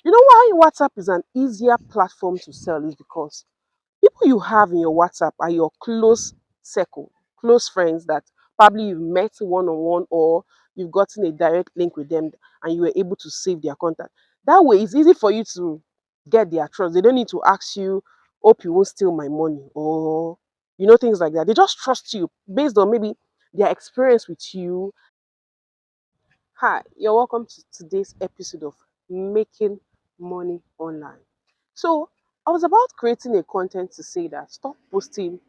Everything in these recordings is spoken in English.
You know why WhatsApp is an easier platform to sell is because people you have in your WhatsApp are your close circle, close friends that probably you've met one on one or you've gotten a direct link with them and you were able to save their contact. That way, it's easy for you to get their trust. They don't need to ask you, hope you won't steal my money or, things like that. They just trust you based on maybe their experience with you. Hi, you're welcome to today's episode of Making Money Online. So, I was about creating a content to say that stop posting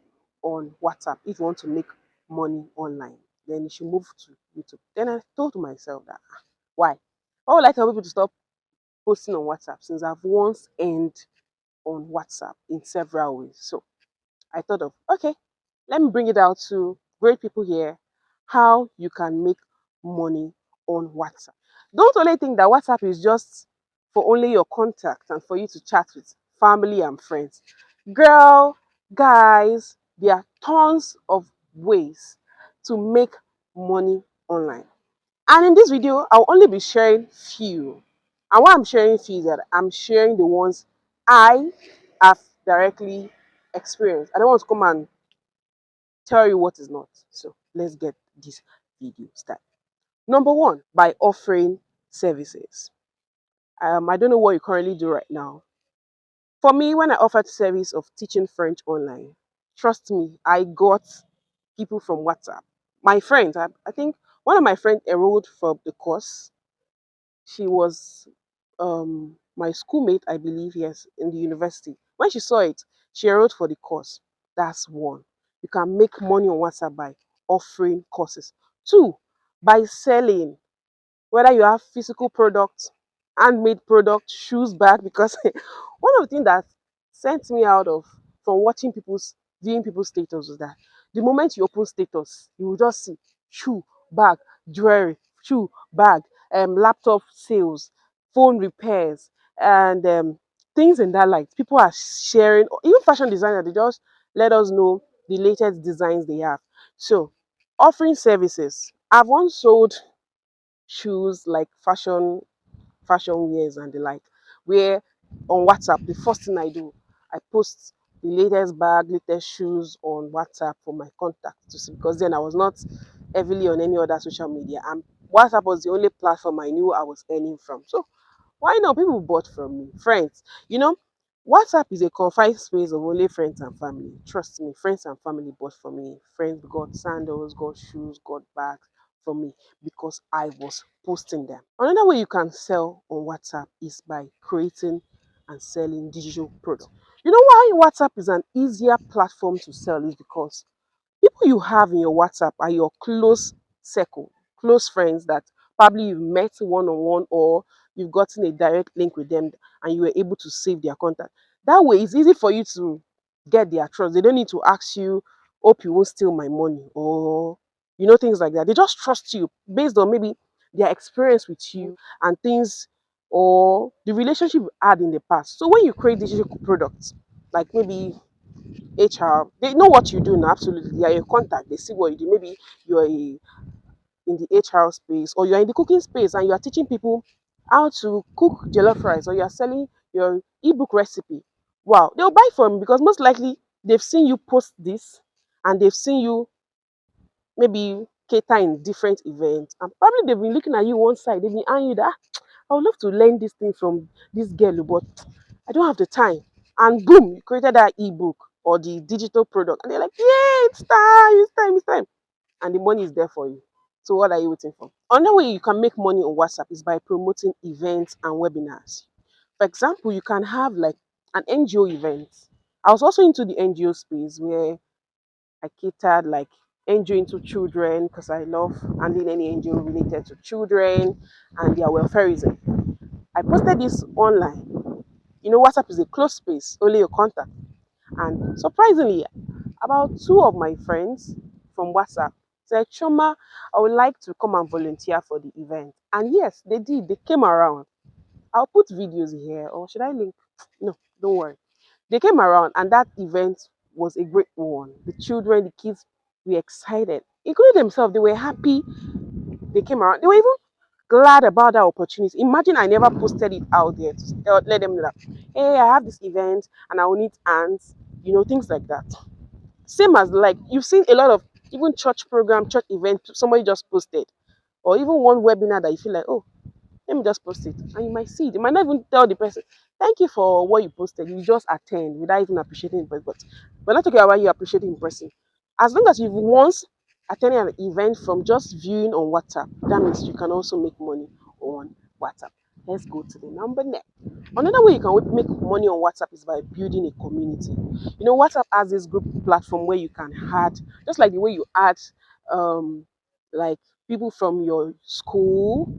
on WhatsApp if you want to make money online. Then you should move to YouTube. Then I told myself that why? Why would I tell people to stop posting on WhatsApp since I've once earned on WhatsApp in several ways? So I thought of okay, let me bring it out to great people here how you can make money on WhatsApp. Don't only think that WhatsApp is just for only your contacts and for you to chat with family and friends. Girl, guys, there are tons of ways to make money online. And in this video, I'll only be sharing few. And why I'm sharing few is that I'm sharing the ones I have directly experienced. I don't want to come and tell you what is not. So let's get this video started. Number one, by offering services. I don't know what you currently do right now. For me, when I offered service of teaching French online, trust me, I got people from WhatsApp. My friends, I think one of my friends enrolled for the course. She was my schoolmate, I believe, yes, in the university. When she saw it, she enrolled for the course. That's one. You can make money on WhatsApp by offering courses. Two, by selling, whether you have physical products, handmade products, shoes, bag, because one of the things that sent me out of from watching viewing people's status was that the moment you open status, you will just see shoe, bag, jewelry, shoe, bag, laptop sales, phone repairs, and things in that light. People are sharing, even fashion designers, they just let us know the latest designs they have. So, offering services. I've once sold shoes like fashion wears and the like, where on WhatsApp, the first thing I do, I post the latest bag, latest shoes on WhatsApp for my contacts to see because then I was not heavily on any other social media. And WhatsApp was the only platform I knew I was earning from. So why not? People bought from me. Friends. WhatsApp is a confined space of only friends and family. Trust me, friends and family bought from me. Friends got sandals, got shoes, got bags from me because I was posting them. Another way you can sell on WhatsApp is by creating and selling digital products. You know why WhatsApp is an easier platform to sell is because people you have in your WhatsApp are your close circle, close friends that probably you've met one on one or you've gotten a direct link with them and you were able to save their contact. That way, it's easy for you to get their trust. They don't need to ask you, hope you won't steal my money or, things like that. They just trust you based on maybe their experience with you and things or the relationship you had in the past. So when you create digital products, like maybe HR, they know what you do now, absolutely. They are your contact, they see what you do. Maybe you're in the HR space or you're in the cooking space and you are teaching people how to cook jollof rice or you're selling your ebook recipe. Wow, they'll buy from you because most likely they've seen you post this and they've seen you maybe cater in different events and probably they've been looking at you one side, they've been eyeing you that I would love to learn this thing from this girl, but I don't have the time. And boom, you created that ebook or the digital product. And they're like, yeah, it's time, it's time, it's time. And the money is there for you. So what are you waiting for? Another way you can make money on WhatsApp is by promoting events and webinars. For example, you can have like an NGO event. I was also into the NGO space where I catered like NGO into children because I love handling any NGO related to children and their welfareism. I posted this online. WhatsApp is a closed space, only your contact. And surprisingly, about two of my friends from WhatsApp said, Choma, I would like to come and volunteer for the event. And yes, they did. They came around. I'll put videos here, or should I link? No, don't worry. They came around, and that event was a great one. The children, the kids were excited, including themselves. They were happy. They came around. They were even glad about that opportunity. Imagine I never posted it out there to let them know that, hey, I have this event and I will need ants, things like that. Same as like you've seen a lot of even church program, church event, somebody just posted, or even one webinar that you feel like, oh, let me just post it. And you might see it. You might not even tell the person, thank you for what you posted. You just attend without even appreciating it. But we're not talking about you appreciating in person. As long as you've once attended an event from just viewing on WhatsApp, that means you can also make money on WhatsApp. Let's go to the number next. Another way you can make money on WhatsApp is by building a community. WhatsApp has this group platform where you can add, just like the way you add, like people from your school,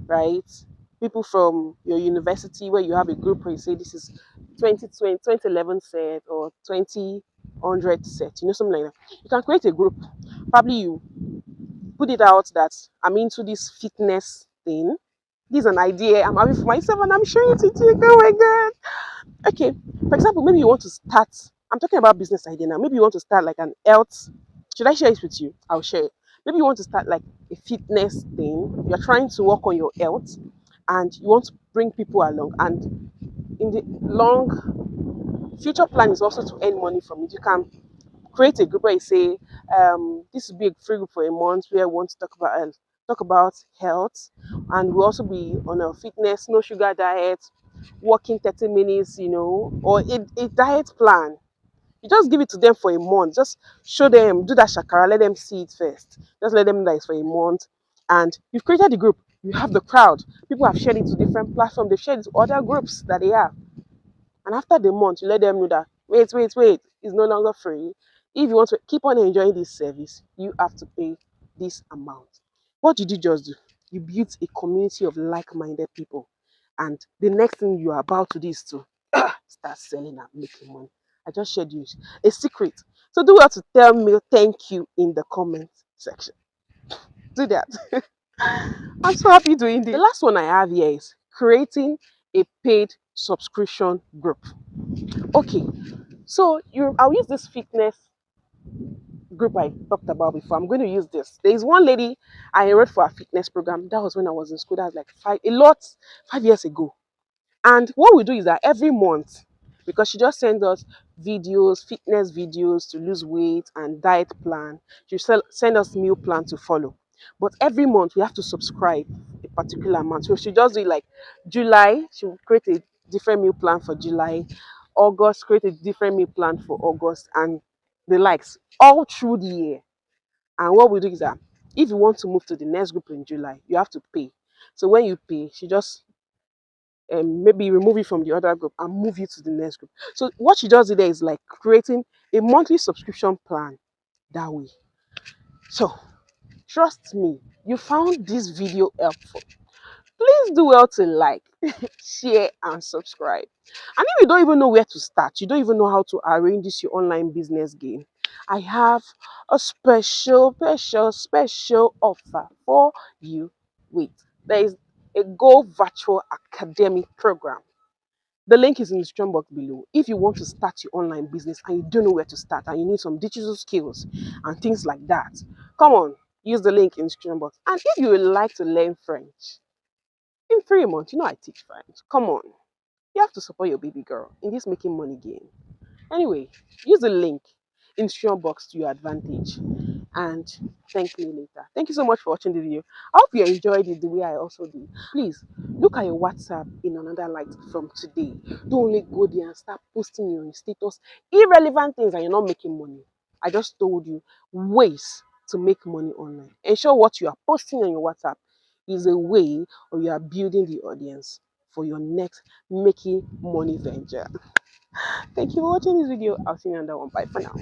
right? People from your university where you have a group where you say this is 2020, 2011 set or 2000 set, something like that. You can create a group. Probably you put it out that I'm into this fitness thing. This is an idea I'm having for myself and I'm sharing it with you. Oh my God. Okay. For example, maybe you want to start, I'm talking about business idea now. Maybe you want to start like an health. Should I share it with you? I'll share it. Maybe you want to start like a fitness thing. You're trying to work on your health and you want to bring people along. And in the long future plan is also to earn money from it. You can create a group where you say, this will be a free group for a month where we want to talk about health, and we'll also be on a fitness, no sugar diet, walking 30 minutes, or a diet plan. You just give it to them for a month. Just show them, do that shakara, let them see it first. Just let them know it's for a month. And you've created the group. You have the crowd. People have shared it to different platforms. They've shared it to other groups that they have. And after the month, you let them know that, wait, it's no longer free. If you want to keep on enjoying this service, you have to pay this amount. What did you just do? You built a community of like-minded people. And the next thing you are about to do is to start selling and making money. I just shared you a secret. So do well to tell me thank you in the comment section. Do that. I'm so happy doing this. The last one I have here is creating a paid subscription group. Okay, so I'll use this fitness group I talked about before. I'm going to use this. There is one lady I enrolled for a fitness program. That was when I was in school. That was like 5 years ago. And what we do is that every month, because she just sends us videos, fitness videos to lose weight and diet plan, she send us meal plan to follow. But every month we have to subscribe a particular amount. So she just do it like July, she will create a different meal plan for July, August, create a different meal plan for August, and the likes all through the year. And what we do is that if you want to move to the next group in July, you have to pay. So when you pay, she just maybe remove it from the other group and move you to the next group. So what she does there is like creating a monthly subscription plan that way. So trust me, you found this video helpful. Please do well to like, share, and subscribe. And if you don't even know where to start, you don't even know how to arrange this your online business game, I have a special offer for you. Wait, there is a Go Virtual Academy program. The link is in the description box below. If you want to start your online business and you don't know where to start and you need some digital skills and things like that, come on, use the link in the description box. And if you would like to learn French, in 3 months, I teach French. Come on, you have to support your baby girl in this making money game. Anyway, use the link in the description box to your advantage and thank me later. Thank you so much for watching the video. I hope you enjoyed it the way I also did. Please look at your WhatsApp in another light from today. Don't only go there and start posting your status irrelevant things and you're not making money. I just told you ways to make money online. Ensure what you are posting on your WhatsApp is a way or you are building the audience for your next making money venture. Thank you for watching this video. I'll see you on that one. Bye for now.